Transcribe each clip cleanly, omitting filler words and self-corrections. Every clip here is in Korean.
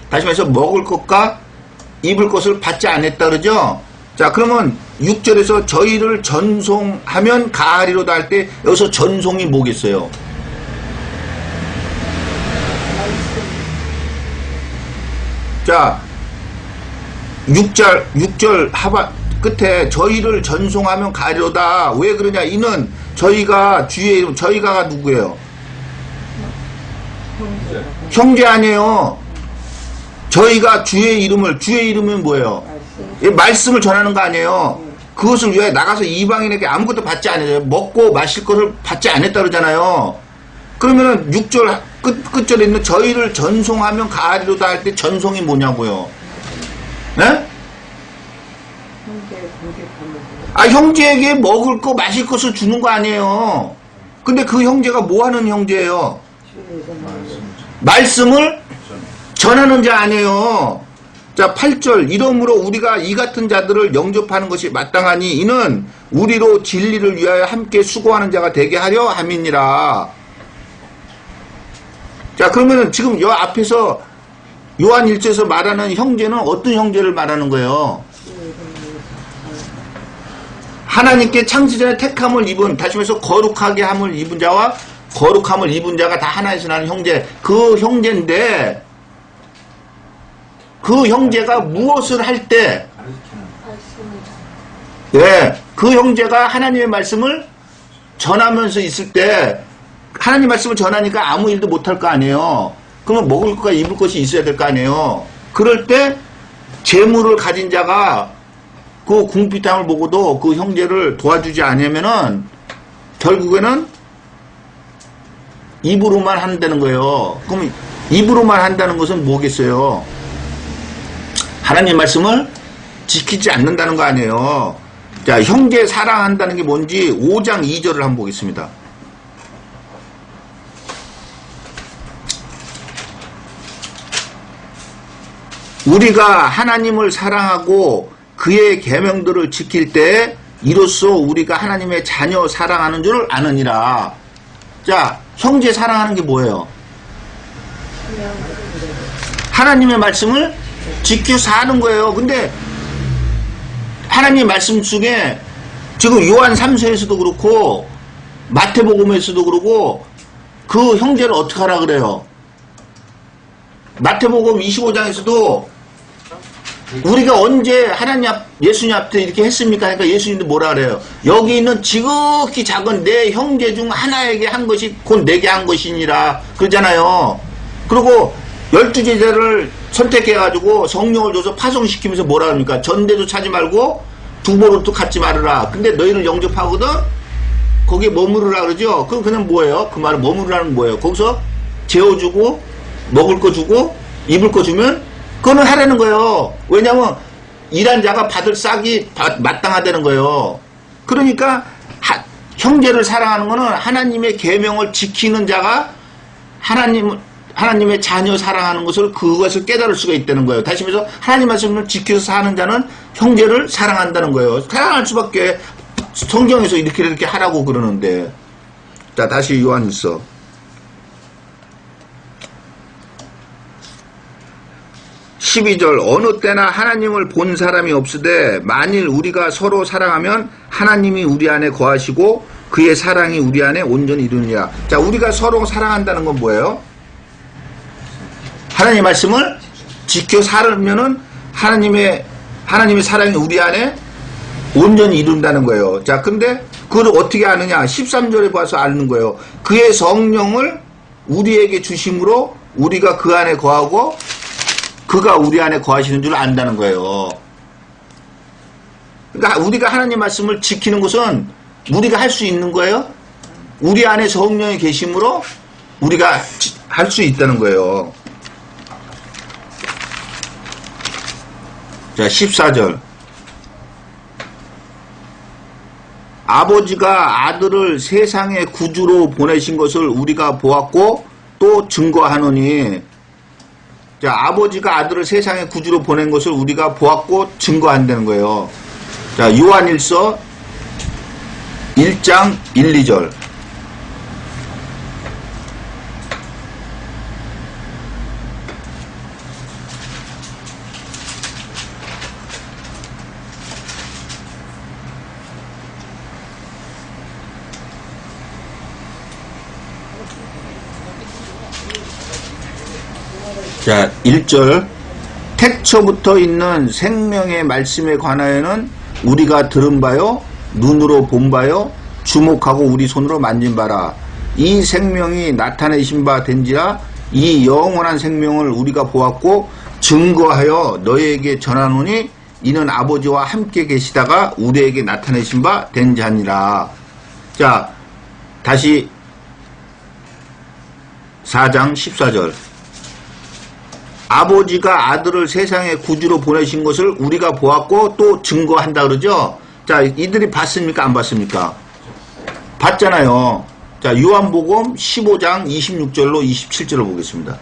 다시 말해서 먹을 것과 입을 것을 받지 않았다 그러죠. 자, 그러면 6절에서 저희를 전송하면 가하리로다 할 때 여기서 전송이 뭐겠어요? 자, 6절 하바 끝에 저희를 전송하면 가하리로다. 왜 그러냐? 이는 저희가 주의 이름, 저희가 누구예요? 형제 아니에요. 저희가 주의 이름이 뭐예요? 말씀을 전하는 거 아니에요. 그것을 위해 나가서 이방인에게 아무것도 받지 않아요. 먹고 마실 것을 받지 않았다 그러잖아요. 그러면은 6절 끝절에 있는 저희를 전송하면 가하리로다 할 때 전송이 뭐냐고요? 네? 형제에게 먹을 거 마실 것을 주는 거 아니에요. 근데 그 형제가 뭐 하는 형제예요? 말씀을 전하는 자 아니에요. 자, 8절 이러므로 우리가 이 같은 자들을 영접하는 것이 마땅하니 이는 우리로 진리를 위하여 함께 수고하는 자가 되게 하려 함이니라. 자, 그러면은 지금 요 앞에서 요한 1절에서 말하는 형제는 어떤 형제를 말하는 거예요? 하나님께 창세 전에 택함을 입은, 다시 말해서 거룩하게 함을 입은 자와 거룩함을 입은 자가 다 하나에서 나는 형제, 그 형제인데 그 형제가 무엇을 할 때, 네, 그 형제가 하나님의 말씀을 전하면서 있을 때, 하나님 말씀을 전하니까 아무 일도 못할 거 아니에요. 그러면 먹을 것과 입을 것이 있어야 될 거 아니에요. 그럴 때 재물을 가진 자가 그 궁핍함을 보고도 그 형제를 도와주지 않으면은 결국에는 입으로만 한다는 거예요. 그럼 입으로만 한다는 것은 뭐겠어요? 하나님 말씀을 지키지 않는다는 거 아니에요. 자, 형제 사랑한다는 게 뭔지 5장 2절을 한번 보겠습니다. 우리가 하나님을 사랑하고 그의 계명들을 지킬 때 이로써 우리가 하나님의 자녀 사랑하는 줄 아느니라. 자, 형제 사랑하는 게 뭐예요? 하나님의 말씀을 지켜 사는 거예요. 근데 하나님의 말씀 중에 지금 요한 3서에서도 그렇고 마태복음에서도 그러고 그 형제를 어떻게 하라 그래요? 마태복음 25장에서도 우리가 언제 하나님 예수님 앞에 이렇게 했습니까? 그러니까 예수님도 뭐라 그래요? 여기 있는 지극히 작은 내 형제 중 하나에게 한 것이 곧 내게 한 것이니라 그러잖아요. 그리고 12제자를 선택해가지고 성령을 줘서 파송시키면서 뭐라 합니까? 전대도 차지 말고 두보로도 갖지 말으라. 근데 너희를 영접하거든? 거기에 머무르라 그러죠? 그럼 그냥 뭐예요? 그 말은 머무르라는 뭐예요? 거기서 재워주고 먹을 거 주고 입을 거 주면 그거는 하라는 거예요. 왜냐면 일한 자가 받을 싹이 마땅하다는 거예요. 그러니까 형제를 사랑하는 거는 하나님의 계명을 지키는 자가 하나님의 자녀 사랑하는 것을 그것을 깨달을 수가 있다는 거예요. 다시 말해서 하나님 말씀을 지켜서 사는 자는 형제를 사랑한다는 거예요. 사랑할 수밖에 성경에서 이렇게 하라고 그러는데. 자, 다시 요한일서 12절 어느 때나 하나님을 본 사람이 없으되 만일 우리가 서로 사랑하면 하나님이 우리 안에 거하시고 그의 사랑이 우리 안에 온전히 이루느니라. 자, 우리가 서로 사랑한다는 건 뭐예요? 하나님의 말씀을 지켜 살면은 하나님의 사랑이 우리 안에 온전히 이룬다는 거예요. 자, 근데 그걸 어떻게 아느냐? 13절에 봐서 아는 거예요. 그의 성령을 우리에게 주심으로 우리가 그 안에 거하고 그가 우리 안에 거하시는 줄 안다는 거예요. 그러니까 우리가 하나님 말씀을 지키는 것은 우리가 할 수 있는 거예요. 우리 안에 성령이 계심으로 우리가 할 수 있다는 거예요. 자, 14절. 아버지가 아들을 세상의 구주로 보내신 것을 우리가 보았고 또 증거하노니. 자, 아버지가 아들을 세상의 구주로 보낸 것을 우리가 보았고 증거한다는 거예요. 자, 요한일서 1장 1, 2절. 자, 1절. 태초부터 있는 생명의 말씀에 관하여는 우리가 들은 바요, 눈으로 본 바요, 주목하고 우리 손으로 만진 바라. 이 생명이 나타내신 바 된지라. 이 영원한 생명을 우리가 보았고 증거하여 너희에게 전하노니 이는 아버지와 함께 계시다가 우리에게 나타내신 바 된 자니라. 자, 다시 4장 14절. 아버지가 아들을 세상에 구주로 보내신 것을 우리가 보았고 또 증거한다 그러죠. 자, 이들이 봤습니까? 안 봤습니까? 봤잖아요. 자, 요한복음 15장 26절로 27절을 보겠습니다.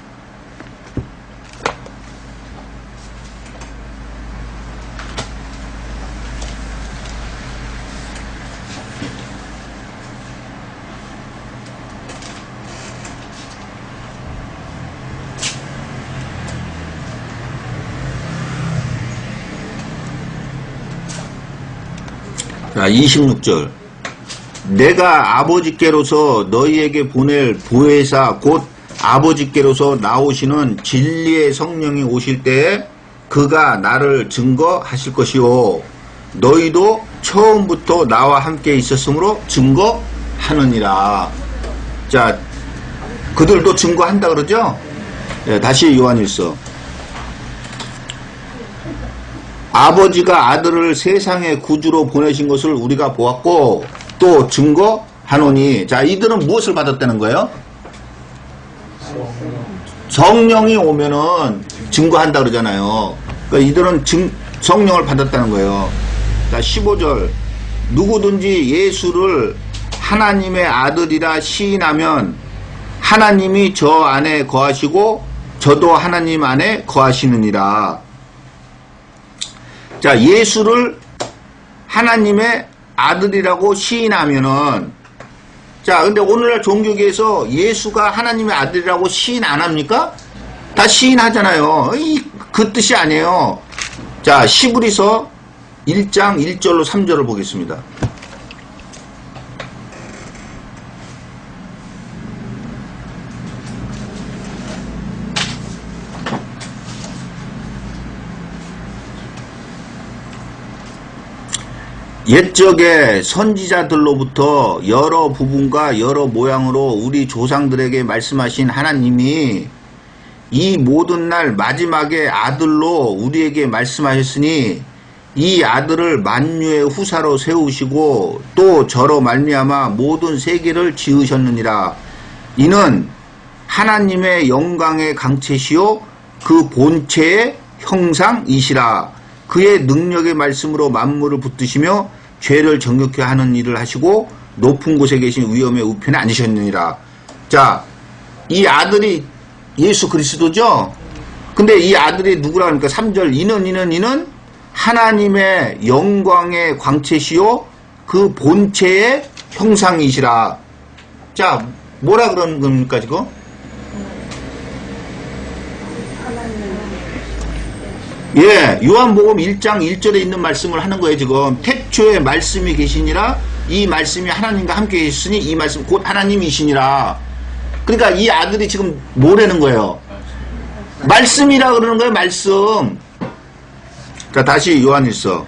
자, 26절. 내가 아버지께로서 너희에게 보낼 보혜사 곧 아버지께로서 나오시는 진리의 성령이 오실 때에 그가 나를 증거하실 것이요 너희도 처음부터 나와 함께 있었으므로 증거하느니라. 자, 그들도 증거한다 그러죠? 네, 다시 요한일서. 아버지가 아들을 세상의 구주로 보내신 것을 우리가 보았고 또 증거하노니. 자, 이들은 무엇을 받았다는 거예요? 성령이 오면은 증거한다 그러잖아요. 그러니까 이들은 성령을 받았다는 거예요. 자, 15절. 누구든지 예수를 하나님의 아들이라 시인하면 하나님이 저 안에 거하시고 저도 하나님 안에 거하시느니라. 자, 예수를 하나님의 아들이라고 시인하면은, 자, 근데 오늘날 종교계에서 예수가 하나님의 아들이라고 시인 안 합니까? 다 시인하잖아요. 그 뜻이 아니에요. 자, 시브리서 1장 1절로 3절을 보겠습니다. 옛적에 선지자들로부터 여러 부분과 여러 모양으로 우리 조상들에게 말씀하신 하나님이 이 모든 날 마지막에 아들로 우리에게 말씀하셨으니 이 아들을 만유의 후사로 세우시고 또 저로 말미암아 모든 세계를 지으셨느니라. 이는 하나님의 영광의 강체시요 그 본체의 형상이시라. 그의 능력의 말씀으로 만물을 붙드시며 죄를 정욕케 하는 일을 하시고 높은 곳에 계신 위엄의 우편에 앉으셨느니라. 자, 이 아들이 예수 그리스도죠? 근데 이 아들이 누구라 그러니까 3절. 이는 하나님의 영광의 광채시요 그 본체의 형상이시라. 자, 뭐라 그러는 겁니까 지금? 예, 요한복음 1장 1절에 있는 말씀을 하는 거예요, 지금. 태초에 말씀이 계시니라, 이 말씀이 하나님과 함께 계셨으니, 이 말씀 곧 하나님이시니라. 그러니까 이 아들이 지금 뭐라는 거예요? 말씀이라 그러는 거예요, 말씀. 자, 다시 요한일서.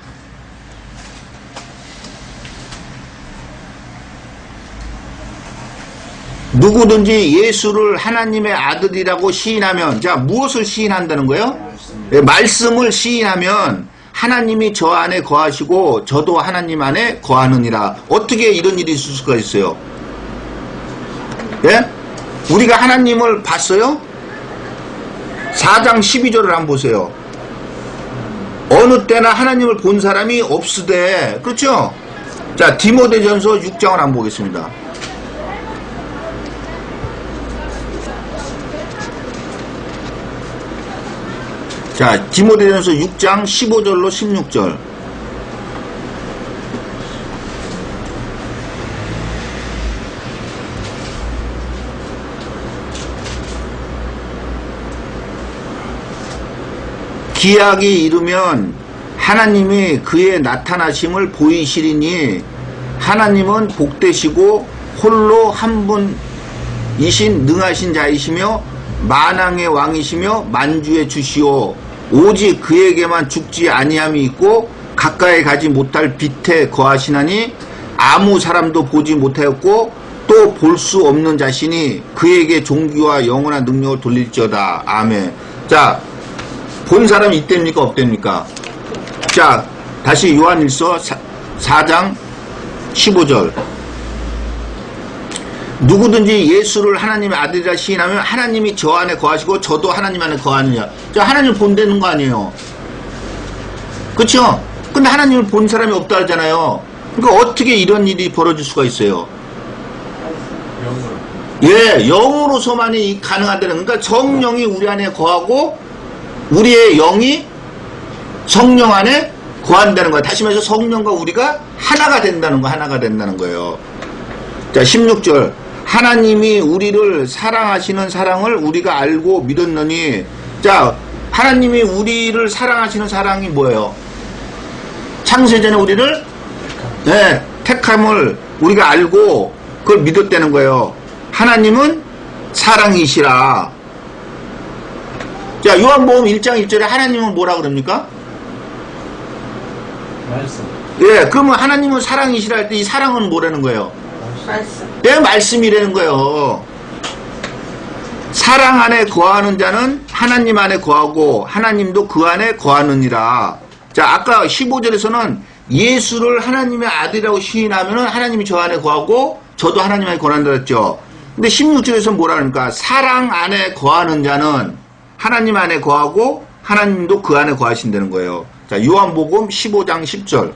누구든지 예수를 하나님의 아들이라고 시인하면, 자, 무엇을 시인한다는 거예요? 말씀을 시인하면 하나님이 저 안에 거하시고 저도 하나님 안에 거하느니라. 어떻게 이런 일이 있을 수가 있어요? 예? 우리가 하나님을 봤어요? 4장 12절을 한번 보세요. 어느 때나 하나님을 본 사람이 없으되, 그렇죠? 자, 디모데전서 6장을 한번 보겠습니다. 자, 디모데전서 6장 15절로 16절. 기약이 이르면 하나님이 그의 나타나심을 보이시리니 하나님은 복되시고 홀로 한 분이신 능하신 자이시며 만왕의 왕이시며 만주의 주시오. 오직 그에게만 죽지 아니함이 있고 가까이 가지 못할 빛에 거하시나니 아무 사람도 보지 못하였고 또 볼 수 없는 자신이 그에게 존귀와 영원한 능력을 돌릴지어다. 아멘. 자, 본 사람이 있답니까 없답니까? 자, 다시 요한일서 4장 15절. 누구든지 예수를 하나님의 아들이라 시인하면 하나님이 저 안에 거하시고 저도 하나님 안에 거하느냐. 자, 하나님을 본다는 거 아니에요. 그쵸? 근데 하나님을 본 사람이 없다 하잖아요. 그러니까 어떻게 이런 일이 벌어질 수가 있어요? 예, 영으로서만이 가능하다는. 그러니까 성령이 우리 안에 거하고 우리의 영이 성령 안에 거한다는 거예요. 다시 말해서 성령과 우리가 하나가 된다는 거, 하나가 된다는 거예요. 자, 16절. 하나님이 우리를 사랑하시는 사랑을 우리가 알고 믿었느니. 자, 하나님이 우리를 사랑하시는 사랑이 뭐예요? 창세전에 우리를 택함을 우리가 알고 그걸 믿었다는 거예요. 하나님은 사랑이시라. 자, 요한복음 1장 1절에 하나님은 뭐라 그럽니까? 말씀. 예, 그러면 하나님은 사랑이시라 할 때 이 사랑은 뭐라는 거예요? 말씀. 내 말씀이라는 거예요. 사랑 안에 거하는 자는 하나님 안에 거하고 하나님도 그 안에 거하느니라. 자, 아까 15절에서는 예수를 하나님의 아들이라고 시인하면은 하나님이 저 안에 거하고 저도 하나님 안에 거한다 했죠. 근데 16절에서 뭐라 그러니까 사랑 안에 거하는 자는 하나님 안에 거하고 하나님도 그 안에 거하신다는 거예요. 자, 요한복음 15장 10절.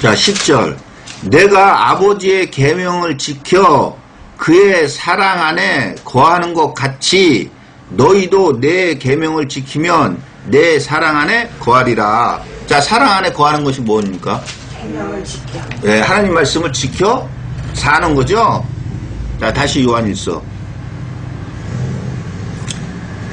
자, 10절. 내가 아버지의 계명을 지켜 그의 사랑 안에 거하는 것 같이 너희도 내 계명을 지키면 내 사랑 안에 거하리라. 자, 사랑 안에 거하는 것이 뭡니까? 계명을 지켜. 네, 하나님 말씀을 지켜 사는 거죠. 자, 다시 요한일서.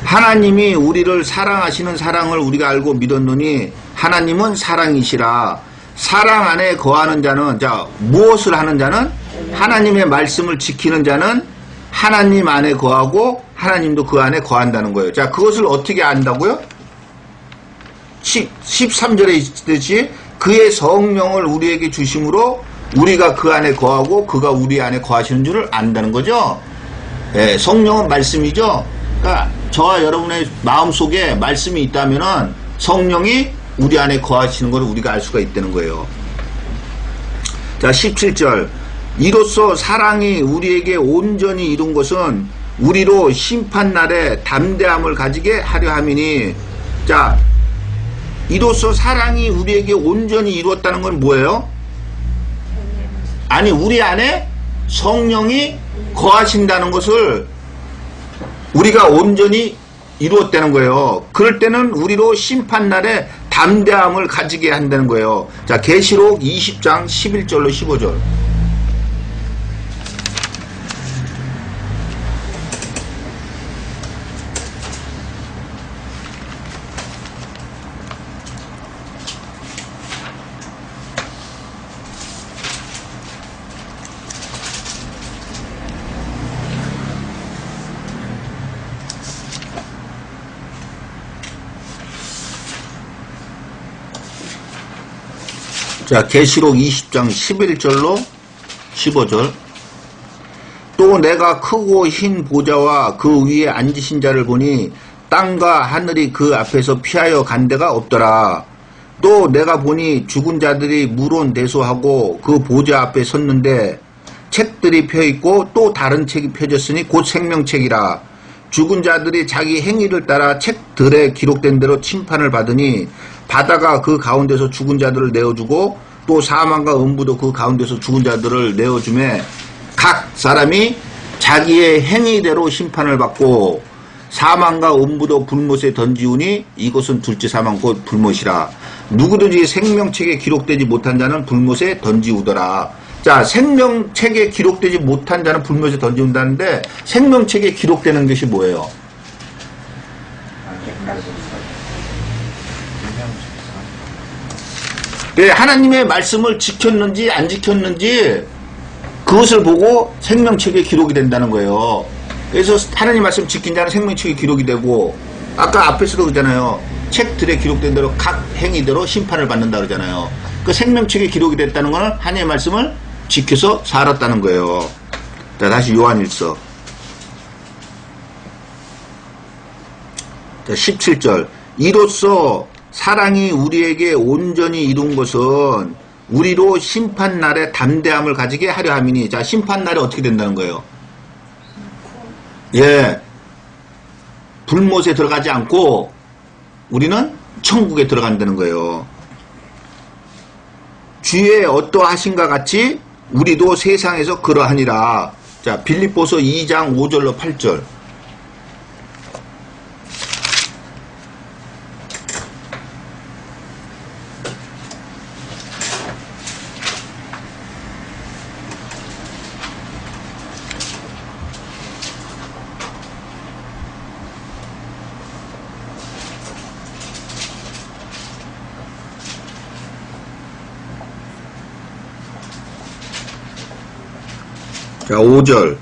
하나님이 우리를 사랑하시는 사랑을 우리가 알고 믿었노니 하나님은 사랑이시라. 사랑 안에 거하는 자는, 자, 무엇을 하는 자는? 하나님의 말씀을 지키는 자는 하나님 안에 거하고 하나님도 그 안에 거한다는 거예요. 자, 그것을 어떻게 안다고요? 13절에 있듯이 그의 성령을 우리에게 주심으로 우리가 그 안에 거하고 그가 우리 안에 거하시는 줄을 안다는 거죠. 예, 성령은 말씀이죠. 그러니까 저와 여러분의 마음속에 말씀이 있다면은 성령이 우리 안에 거하시는 것을 우리가 알 수가 있다는 거예요. 자, 17절. 이로써 사랑이 우리에게 온전히 이룬 것은 우리로 심판날에 담대함을 가지게 하려 함이니. 자, 이로써 사랑이 우리에게 온전히 이루었다는 건 뭐예요? 아니, 우리 안에 성령이 거하신다는 것을 우리가 온전히 이루었다는 거예요. 그럴 때는 우리로 심판날에 담대함을 가지게 한다는 거예요. 자, 계시록 20장 11절로 15절. 자, 계시록 20장 11절로 15절. 또 내가 크고 흰 보좌와 그 위에 앉으신 자를 보니 땅과 하늘이 그 앞에서 피하여 간 데가 없더라. 또 내가 보니 죽은 자들이 물론대소하고 그 보좌 앞에 섰는데 책들이 펴있고 또 다른 책이 펴졌으니 곧 생명책이라. 죽은 자들이 자기 행위를 따라 책들에 기록된 대로 심판을 받으니 바다가 그 가운데서 죽은 자들을 내어주고 또 사망과 음부도 그 가운데서 죽은 자들을 내어주매 각 사람이 자기의 행위대로 심판을 받고 사망과 음부도 불못에 던지우니 이것은 둘째 사망 곧 불못이라. 누구든지 생명책에 기록되지 못한 자는 불못에 던지우더라. 자, 생명책에 기록되지 못한 자는 불못에 던지운다는데 생명책에 기록되는 것이 뭐예요? 네, 하나님의 말씀을 지켰는지 안 지켰는지 그것을 보고 생명책에 기록이 된다는 거예요. 그래서 하나님 말씀 지킨 자는 생명책에 기록이 되고, 아까 앞에서도 그러잖아요. 책들에 기록된 대로 각 행위대로 심판을 받는다 그러잖아요. 그 생명책에 기록이 됐다는 것은 하나님의 말씀을 지켜서 살았다는 거예요. 자, 다시 요한일서. 자, 17절. 이로써 사랑이 우리에게 온전히 이룬 것은 우리로 심판날에 담대함을 가지게 하려 함이니. 자, 심판날에 어떻게 된다는 거예요? 예. 불못에 들어가지 않고 우리는 천국에 들어간다는 거예요. 주의 어떠하신가 같이 우리도 세상에서 그러하니라. 자, 빌립보서 2장 5절로 8절. 자, 5절.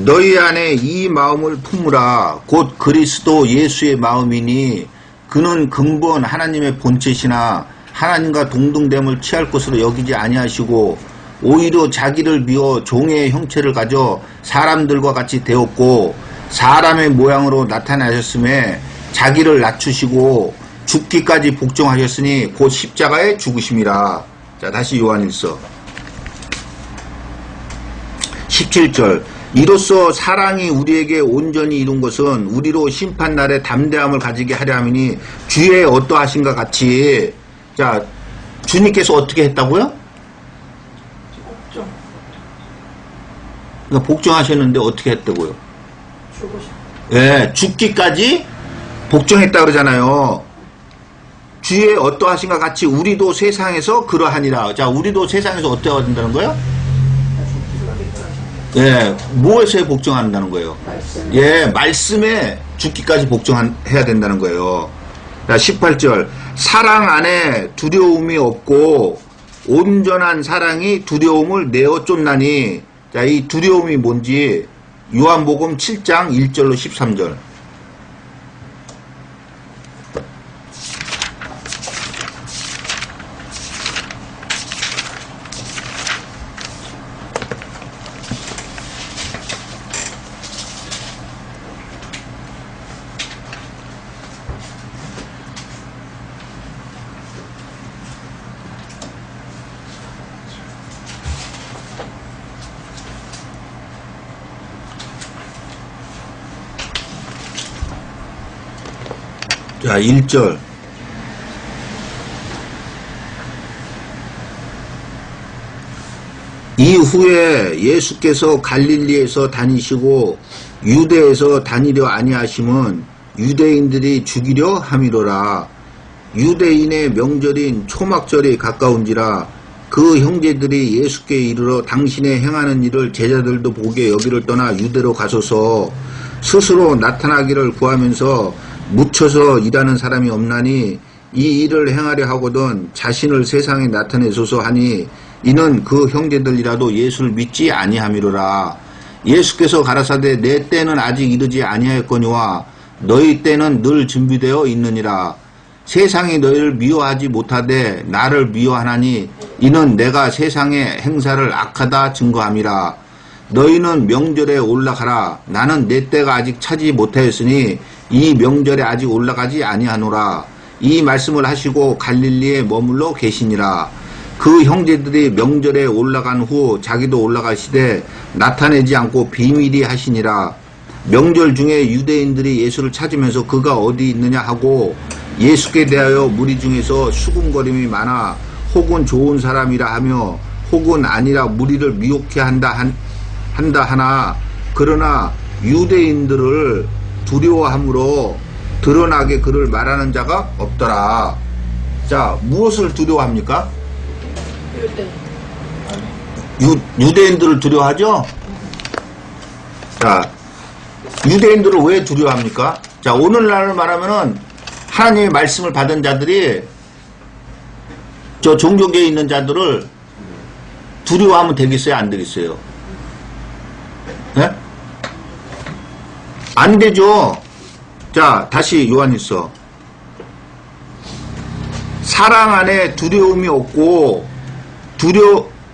너희 안에 이 마음을 품으라. 곧 그리스도 예수의 마음이니 그는 근본 하나님의 본체시나 하나님과 동등됨을 취할 것으로 여기지 아니하시고 오히려 자기를 비워 종의 형체를 가져 사람들과 같이 되었고 사람의 모양으로 나타나셨음에 자기를 낮추시고 죽기까지 복종하셨으니 곧 십자가에 죽으심이라. 자, 다시 요한일서 17절. 이로써 사랑이 우리에게 온전히 이룬 것은 우리로 심판날에 담대함을 가지게 하려 함이니 주의 어떠하신가 같이. 자, 주님께서 어떻게 했다고요? 복종. 그러니까 복종하셨는데 어떻게 했다고요? 죽으셨. 예, 죽기까지 복종했다 그러잖아요. 주의 어떠하신가 같이 우리도 세상에서 그러하니라. 자, 우리도 세상에서 어때야 된다는 거예요? 예, 무엇에 복종한다는 거예요? 말씀. 예, 말씀에 죽기까지 복종해야 된다는 거예요. 자, 18절. 사랑 안에 두려움이 없고 온전한 사랑이 두려움을 내어 쫓나니. 자, 이 두려움이 뭔지 요한복음 7장 1절로 13절. 자, 1절. 이후에 예수께서 갈릴리에서 다니시고 유대에서 다니려 아니하심은 유대인들이 죽이려 함이로라. 유대인의 명절인 초막절이 가까운지라 그 형제들이 예수께 이르러 당신의 행하는 일을 제자들도 보게 여기를 떠나 유대로 가소서. 스스로 나타나기를 구하면서 묻혀서 일하는 사람이 없나니 이 일을 행하려 하거든 자신을 세상에 나타내소서 하니 이는 그 형제들이라도 예수를 믿지 아니함이로라. 예수께서 가라사대 내 때는 아직 이르지 아니하였거니와 너희 때는 늘 준비되어 있느니라. 세상이 너희를 미워하지 못하되 나를 미워하나니 이는 내가 세상의 행사를 악하다 증거함이라. 너희는 명절에 올라가라. 나는 내 때가 아직 차지 못하였으니 이 명절에 아직 올라가지 아니하노라. 이 말씀을 하시고 갈릴리에 머물러 계시니라. 그 형제들이 명절에 올라간 후 자기도 올라가시되 나타내지 않고 비밀히 하시니라. 명절 중에 유대인들이 예수를 찾으면서 그가 어디 있느냐 하고 예수께 대하여 무리 중에서 수군거림이 많아 혹은 좋은 사람이라 하며 혹은 아니라 무리를 미혹해 한다 하나 그러나 유대인들을 두려워함으로 드러나게 그를 말하는 자가 없더라. 자, 무엇을 두려워합니까? 유대. 유대인들을 두려워하죠? 자, 유대인들을 왜 두려워합니까? 자, 오늘날 말하면은 하나님의 말씀을 받은 자들이 저 종교계에 있는 자들을 두려워하면 되겠어요? 안 되겠어요? 예? 안 되죠? 자, 다시 요한일서. 사랑 안에 두려움이 없고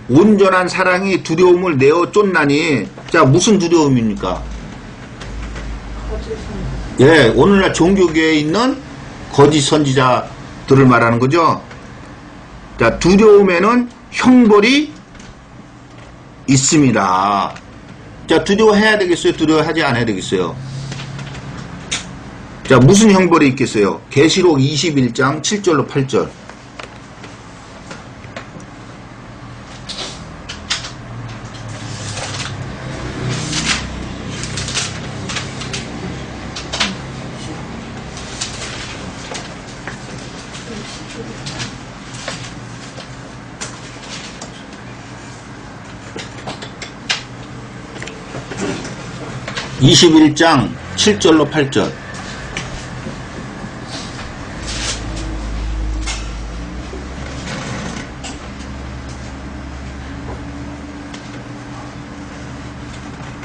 온전한 사랑이 두려움을 내어 쫓나니. 자, 무슨 두려움입니까? 예, 오늘날 종교계에 있는 거짓 선지자들을 말하는 거죠. 자, 두려움에는 형벌이 있습니다. 자, 두려워해야 되겠어요? 두려워하지 않아야 되겠어요? 자, 무슨 형벌이 있겠어요? 계시록 21장 7절로 8절. (21장) 7절로 8절.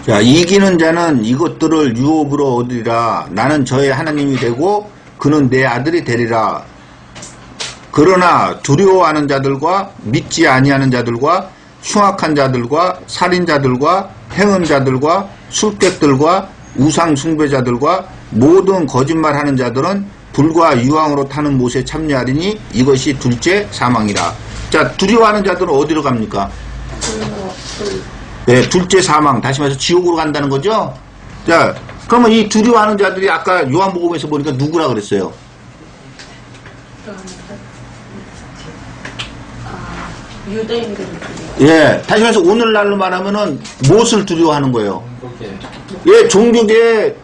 자, 이기는 자는 이것들을 유업으로 얻으리라. 나는 저의 하나님이 되고 그는 내 아들이 되리라. 그러나 두려워하는 자들과 믿지 아니하는 자들과 흉악한 자들과 살인자들과 행음자들과 술객들과 우상 숭배자들과 모든 거짓말하는 자들은 불과 유황으로 타는 못에 참여하리니 이것이 둘째 사망이라. 자, 두려워하는 자들은 어디로 갑니까? 네, 둘째 사망. 다시 말해서 지옥으로 간다는 거죠. 자, 그러면 이 두려워하는 자들이 아까 요한복음에서 보니까 누구라 그랬어요? 유대인들. 예, 다시 말해서 오늘날로 말하면은 무엇을 두려워하는 거예요? 예, 종교계에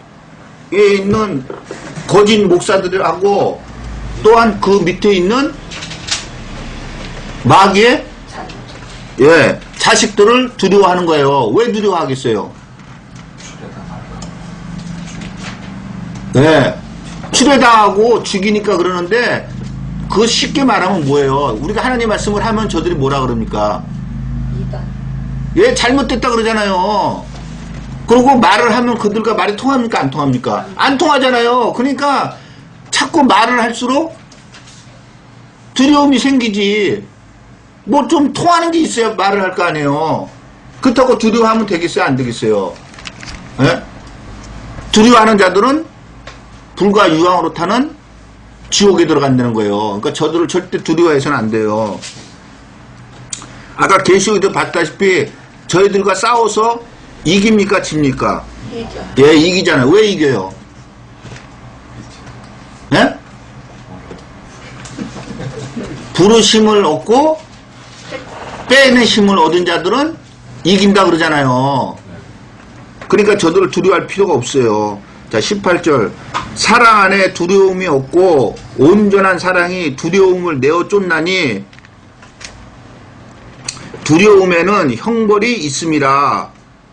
있는 거짓 목사들하고 또한 그 밑에 있는 마귀의 예, 자식들을 두려워하는 거예요. 왜 두려워하겠어요? 예, 추례당하고 죽이니까 그러는데 그거 쉽게 말하면 뭐예요? 우리가 하나님 말씀을 하면 저들이 뭐라 그럽니까? 예, 잘못됐다 그러잖아요. 그리고 말을 하면 그들과 말이 통합니까? 안 통합니까? 안 통하잖아요. 그러니까 자꾸 말을 할수록 두려움이 생기지. 뭐 좀 통하는 게 있어야 말을 할 거 아니에요. 그렇다고 두려워하면 되겠어요? 안 되겠어요? 예? 두려워하는 자들은 불과 유황으로 타는 지옥에 들어간다는 거예요. 그러니까 저들을 절대 두려워해서는 안 돼요. 아까 계시록에도 봤다시피 저희들과 싸워서 이깁니까? 집니까? 예, 이기잖아요. 왜 이겨요? 예? 부르심을 얻고 빼는 힘을 얻은 자들은 이긴다 그러잖아요. 그러니까 저들을 두려워할 필요가 없어요. 자, 18절. 사랑 안에 두려움이 없고 온전한 사랑이 두려움을 내어 쫓나니 두려움에는 형벌이 있음이라.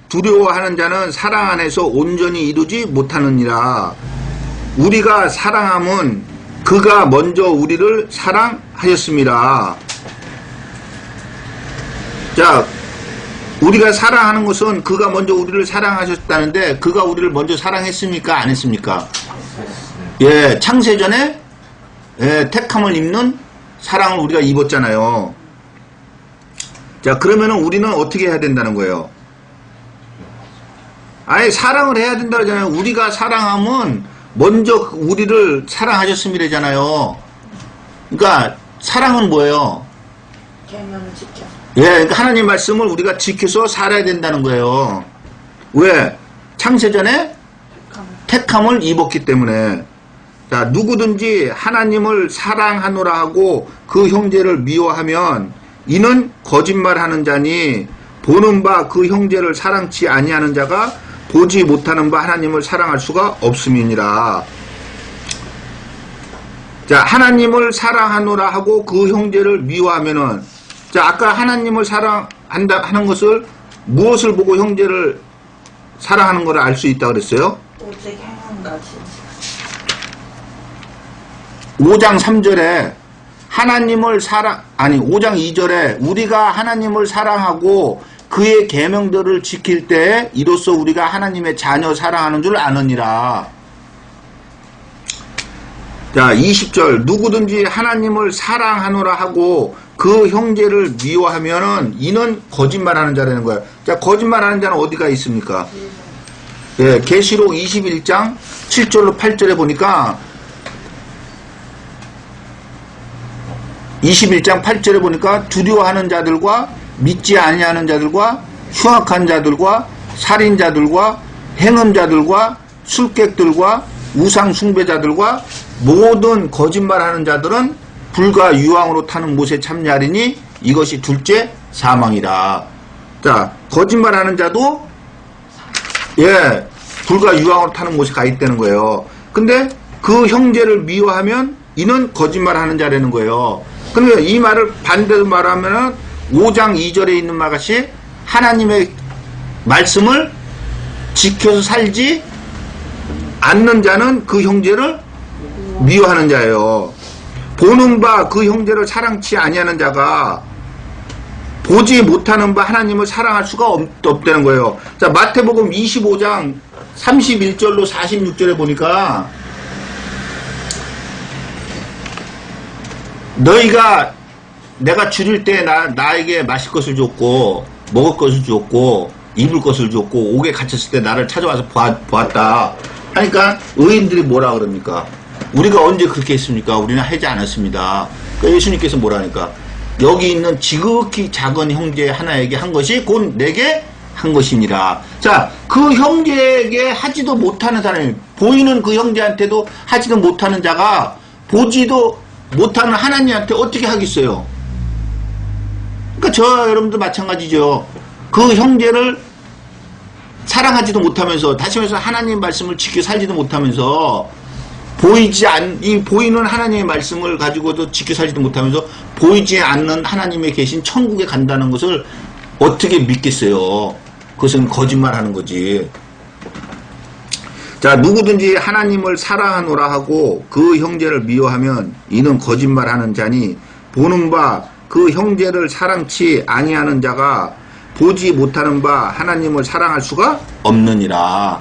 두려워하는 자는 사랑 안에서 온전히 이루지 못하느니라. 우리가 사랑함은 그가 먼저 우리를 사랑하였습니다. 자, 우리가 사랑하는 것은 그가 먼저 우리를 사랑하셨다는데 그가 우리를 먼저 사랑했습니까? 안 했습니까? 예, 창세전에 예, 택함을 입는 사랑을 우리가 입었잖아요. 자, 그러면은 우리는 어떻게 해야 된다는 거예요? 아예 사랑을 해야 된다 그러잖아요. 우리가 사랑하면 먼저 우리를 사랑하셨음이라잖아요. 그러니까 사랑은 뭐예요? 계명을 지켜. 예, 그러니까 하나님 말씀을 우리가 지켜서 살아야 된다는 거예요. 왜? 창세전에 택함을 입었기 때문에. 자, 누구든지 하나님을 사랑하노라 하고 그 형제를 미워하면 이는 거짓말하는 자니 보는 바 그 형제를 사랑치 아니하는 자가 보지 못하는 바 하나님을 사랑할 수가 없음이니라. 자, 하나님을 사랑하노라 하고 그 형제를 미워하면은, 자, 아까 하나님을 사랑한다 하는 것을 무엇을 보고 형제를 사랑하는 걸 알 수 있다 그랬어요? 오직 행함같이. 5장 3절에 하나님을 5장 2절에 우리가 하나님을 사랑하고 그의 계명들을 지킬 때에 이로써 우리가 하나님의 자녀 사랑하는 줄 아느니라. 자, 20절 누구든지 하나님을 사랑하노라 하고 그 형제를 미워하면은 이는 거짓말하는 자라는 거예요. 자, 거짓말하는 자는 어디가 있습니까? 예, 계시록 21장 7절로 8절에 보니까 21장 8절에 보니까 두려워하는 자들과 믿지 아니하는 자들과 흉악한 자들과 살인자들과 행음자들과 술객들과 우상 숭배자들과 모든 거짓말하는 자들은 불과 유황으로 타는 못에 참냐리니 이것이 둘째 사망이라. 자, 거짓말하는 자도 예, 불과 유황으로 타는 못에 가 있다는 거예요. 근데 그 형제를 미워하면 이는 거짓말하는 자라는 거예요. 그러니까 이 말을 반대로 말하면은 5장 2절에 있는 말같이 하나님의 말씀을 지켜서 살지 않는 자는 그 형제를 미워하는 자예요. 보는 바 그 형제를 사랑치 아니하는 자가 보지 못하는 바 하나님을 사랑할 수가 없다는 거예요. 자, 마태복음 25장 31절로 46절에 보니까 너희가 내가 줄일 때 나에게 마실 것을 줬고 먹을 것을 줬고 입을 것을 줬고 옥에 갇혔을 때 나를 찾아와서 보았다 하니까 의인들이 뭐라 그럽니까? 우리가 언제 그렇게 했습니까? 우리는 하지 않았습니다. 그러니까 예수님께서 뭐라니까? 여기 있는 지극히 작은 형제 하나에게 한 것이 곧 내게 한 것이니라. 자, 그 형제에게 하지도 못하는 사람이, 보이는 그 형제한테도 하지도 못하는 자가 보지도 못하는 하나님한테 어떻게 하겠어요? 그러니까 저 여러분도 마찬가지죠. 그 형제를 사랑하지도 못하면서, 다시 말해서 하나님 말씀을 지켜 살지도 못하면서, 보이는 하나님의 말씀을 가지고도 지켜 살지도 못하면서 보이지 않는 하나님의 계신 천국에 간다는 것을 어떻게 믿겠어요? 그것은 거짓말 하는 거지. 자, 누구든지 하나님을 사랑하노라 하고 그 형제를 미워하면 이는 거짓말 하는 자니 보는 바 그 형제를 사랑치 아니하는 자가 보지 못하는 바 하나님을 사랑할 수가 없느니라.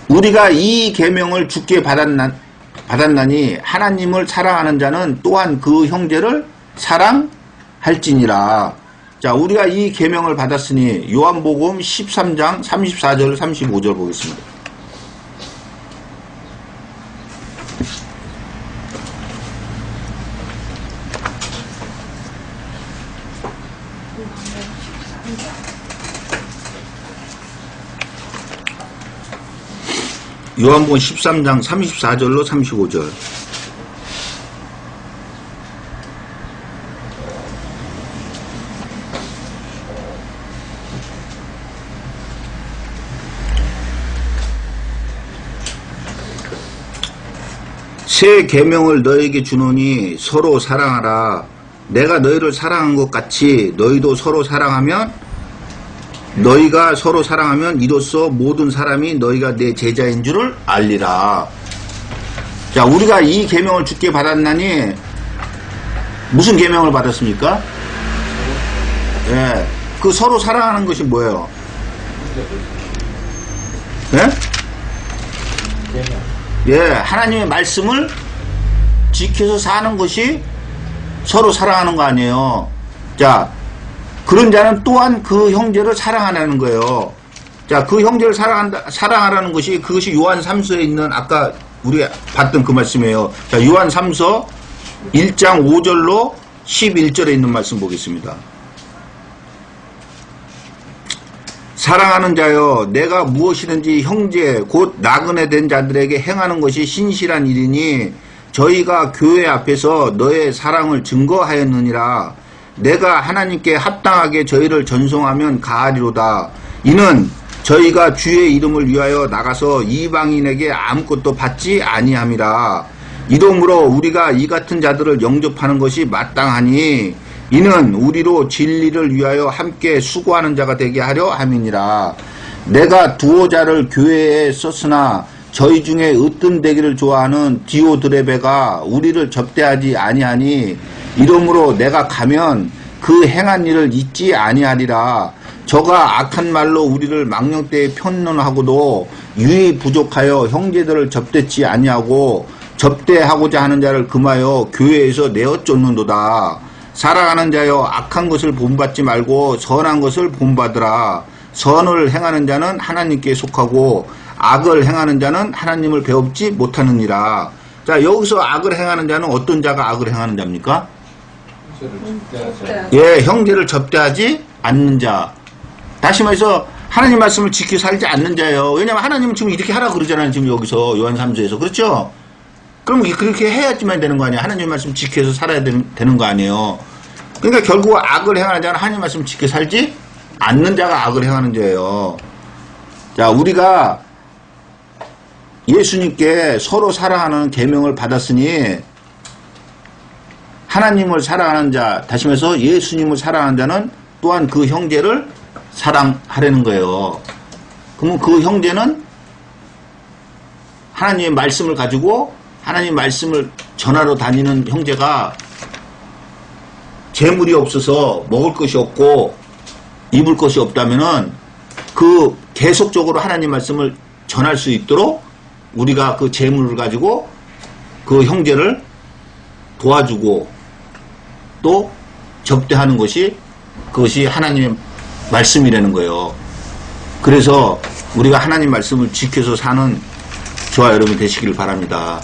우리가 이 계명을 주께 받았나니 하나님을 사랑하는 자는 또한 그 형제를 사랑할지니라. 자, 우리가 이 계명을 받았으니 요한복음 13장 34절 35절 보겠습니다. 요한복음 13장 34절로 35절. 새 계명을 너에게 주노니 서로 사랑하라. 내가 너희를 사랑한 것 같이 너희도 서로 사랑하면 너희가 서로 사랑하면 이로써 모든 사람이 너희가 내 제자인 줄을 알리라. 자, 우리가 이 계명을 주께 받았나니 무슨 계명을 받았습니까? 예, 그 서로 사랑하는 것이 뭐예요? 예? 예, 하나님의 말씀을 지켜서 사는 것이 서로 사랑하는 거 아니에요. 자, 그런 자는 또한 그 형제를 사랑하라는 거예요. 자, 그 형제를 사랑하라는 것이, 그것이 요한 3서에 있는 아까 우리가 봤던 그 말씀이에요. 자, 요한 3서 1장 5절로 11절에 있는 말씀 보겠습니다. 사랑하는 자여, 내가 무엇이든지 형제 곧 나그네 된 자들에게 행하는 것이 신실한 일이니 저희가 교회 앞에서 너의 사랑을 증거하였느니라. 내가 하나님께 합당하게 저희를 전송하면 가하리로다. 이는 저희가 주의 이름을 위하여 나가서 이방인에게 아무것도 받지 아니함이라. 이러므로 우리가 이 같은 자들을 영접하는 것이 마땅하니 이는 우리로 진리를 위하여 함께 수고하는 자가 되게 하려 함이니라. 내가 두어 자를 교회에 썼으나 저희 중에 으뜸되기를 좋아하는 디오드레베가 우리를 접대하지 아니하니 이러므로 내가 가면 그 행한 일을 잊지 아니하리라. 저가 악한 말로 우리를 망령되이 편론하고도 유의 부족하여 형제들을 접대치 아니하고 접대하고자 하는 자를 금하여 교회에서 내어 쫓는도다. 살아가는 자여 악한 것을 본받지 말고 선한 것을 본받으라. 선을 행하는 자는 하나님께 속하고 악을 행하는 자는 하나님을 배웁지 못하느니라. 자, 여기서 악을 행하는 자는 어떤 자가 악을 행하는 자입니까? 예, 형제를 접대하지 않는 자. 다시 말해서 하나님 말씀을 지켜 살지 않는 자예요. 왜냐하면 하나님은 지금 이렇게 하라 그러잖아요. 지금 여기서 요한 3서에서. 그렇죠? 그럼 그렇게 해야지만 되는 거 아니에요. 하나님 말씀 지켜서 살아야 되는 거 아니에요. 그러니까 결국 악을 행하는 자는 하나님 말씀 지켜 살지 않는 자가 악을 행하는 자예요. 자, 우리가 예수님께 서로 사랑하는 계명을 받았으니 하나님을 사랑하는 자, 다시 말해서 예수님을 사랑하는 자는 또한 그 형제를 사랑하려는 거예요. 그러면 그 형제는 하나님의 말씀을 가지고 하나님 말씀을 전하러 다니는 형제가 재물이 없어서 먹을 것이 없고 입을 것이 없다면은 그 계속적으로 하나님 말씀을 전할 수 있도록 우리가 그 재물을 가지고 그 형제를 도와주고 또 접대하는 것이 그것이 하나님의 말씀이라는 거예요. 그래서 우리가 하나님 말씀을 지켜서 사는 저와 여러분 되시기를 바랍니다.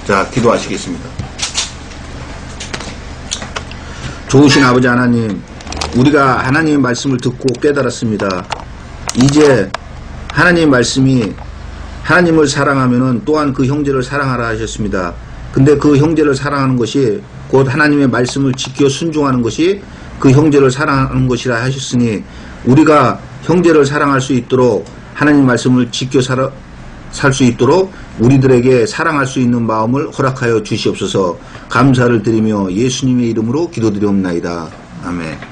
자, 기도하시겠습니다. 좋으신 아버지 하나님, 우리가 하나님의 말씀을 듣고 깨달았습니다. 이제 하나님의 말씀이 하나님을 사랑하면은 또한 그 형제를 사랑하라 하셨습니다. 근데 그 형제를 사랑하는 것이 곧 하나님의 말씀을 지켜 순종하는 것이 그 형제를 사랑하는 것이라 하셨으니 우리가 형제를 사랑할 수 있도록 하나님 말씀을 지켜 살 수 있도록 우리들에게 사랑할 수 있는 마음을 허락하여 주시옵소서. 감사를 드리며 예수님의 이름으로 기도드리옵나이다. 아멘.